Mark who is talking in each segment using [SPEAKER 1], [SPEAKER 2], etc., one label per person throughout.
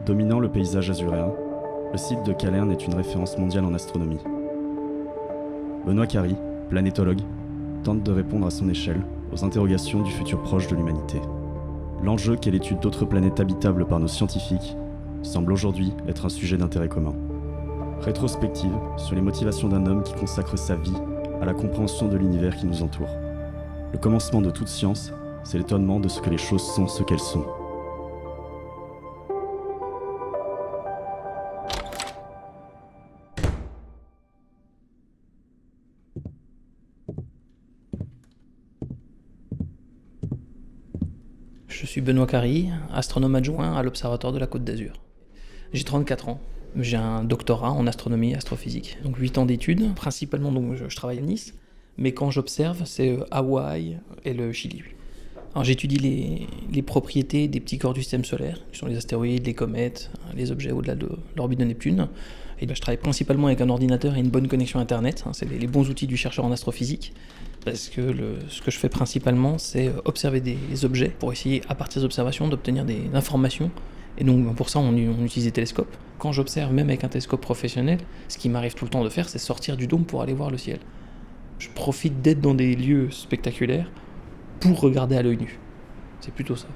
[SPEAKER 1] Dominant le paysage azuréen, le site de Calerne est une référence mondiale en astronomie. Benoît Carry, planétologue, tente de répondre à son échelle aux interrogations du futur proche de l'humanité. L'enjeu qu'est l'étude d'autres planètes habitables par nos scientifiques semble aujourd'hui être un sujet d'intérêt commun. Rétrospective sur les motivations d'un homme qui consacre sa vie à la compréhension de l'univers qui nous entoure. Le commencement de toute science, c'est l'étonnement de ce que les choses sont ce qu'elles sont.
[SPEAKER 2] Je suis Benoît Carry, astronome adjoint à l'Observatoire de la Côte d'Azur. J'ai 34 ans. J'ai un doctorat en astronomie et astrophysique. Donc 8 ans d'études, principalement donc je travaille à Nice, mais quand j'observe, c'est Hawaï et le Chili. Alors j'étudie les propriétés des petits corps du système solaire, qui sont les astéroïdes, les comètes, les objets au-delà de l'orbite de Neptune. Et je travaille principalement avec un ordinateur et une bonne connexion Internet. C'est les bons outils du chercheur en astrophysique. Parce que ce que je fais principalement, c'est observer des objets pour essayer, à partir des observations, d'obtenir des informations. Et donc pour ça, on utilise des télescopes. Quand j'observe, même avec un télescope professionnel, ce qui m'arrive tout le temps de faire, c'est sortir du dôme pour aller voir le ciel. Je profite d'être dans des lieux spectaculaires pour regarder à l'œil nu. C'est plutôt ça.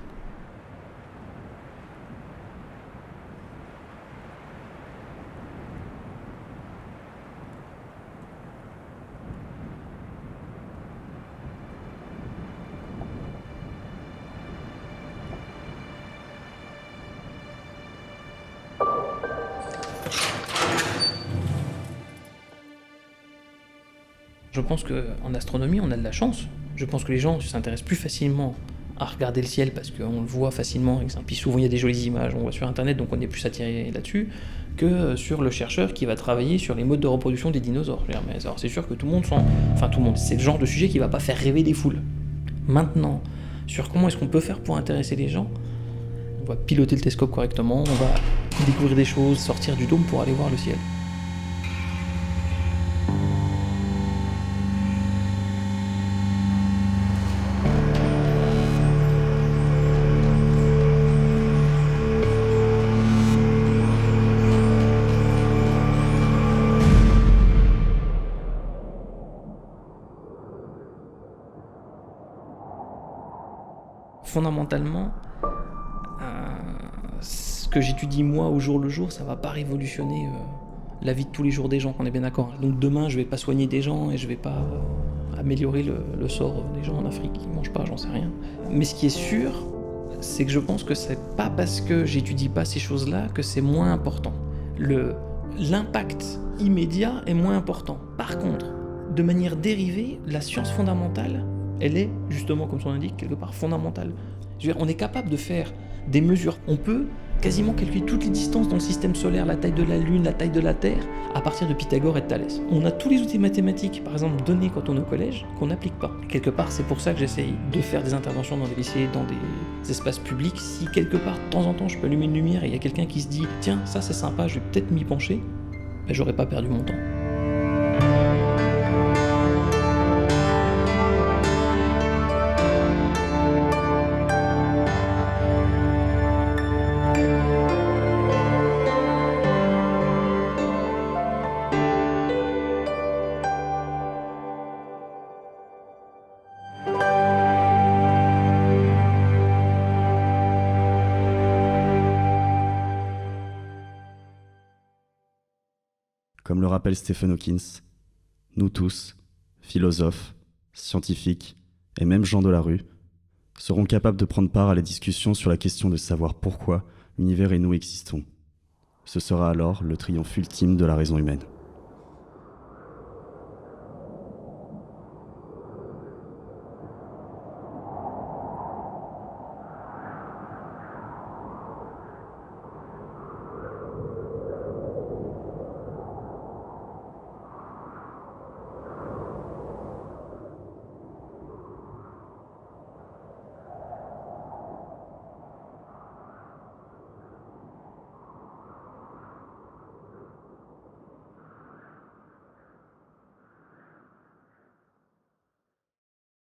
[SPEAKER 2] Je pense qu'en astronomie, on a de la chance. Je pense que les gens s'intéressent plus facilement à regarder le ciel parce qu'on le voit facilement. Puis souvent, il y a des jolies images, on voit sur Internet, donc on est plus attiré là-dessus que sur le chercheur qui va travailler sur les modes de reproduction des dinosaures. Mais alors, c'est sûr que tout le monde, c'est le genre de sujet qui ne va pas faire rêver les foules. Maintenant, sur comment est-ce qu'on peut faire pour intéresser les gens, on va piloter le télescope correctement, on va découvrir des choses, sortir du dôme pour aller voir le ciel. Fondamentalement, ce que j'étudie moi au jour le jour, ça va pas révolutionner la vie de tous les jours des gens, on est bien d'accord. Donc demain, je vais pas soigner des gens et je vais pas améliorer le sort des gens en Afrique qui mangent pas, j'en sais rien. Mais ce qui est sûr, c'est que je pense que c'est pas parce que j'étudie pas ces choses-là que c'est moins important. L'impact immédiat est moins important. Par contre, de manière dérivée, la science fondamentale, elle est, justement, comme son indique, quelque part fondamentale. Je veux dire, on est capable de faire des mesures. On peut quasiment calculer toutes les distances dans le système solaire, la taille de la Lune, la taille de la Terre, à partir de Pythagore et de Thalès. On a tous les outils mathématiques, par exemple, donnés quand on est au collège, qu'on n'applique pas. Quelque part, c'est pour ça que j'essaye de faire des interventions dans des lycées, dans des espaces publics. Si quelque part, de temps en temps, je peux allumer une lumière et il y a quelqu'un qui se dit « Tiens, ça c'est sympa, je vais peut-être m'y pencher », ben, j'aurais pas perdu mon temps.
[SPEAKER 1] Comme le rappelle Stephen Hawking, nous tous, philosophes, scientifiques et même gens de la rue, seront capables de prendre part à la discussion sur la question de savoir pourquoi l'univers et nous existons. Ce sera alors le triomphe ultime de la raison humaine.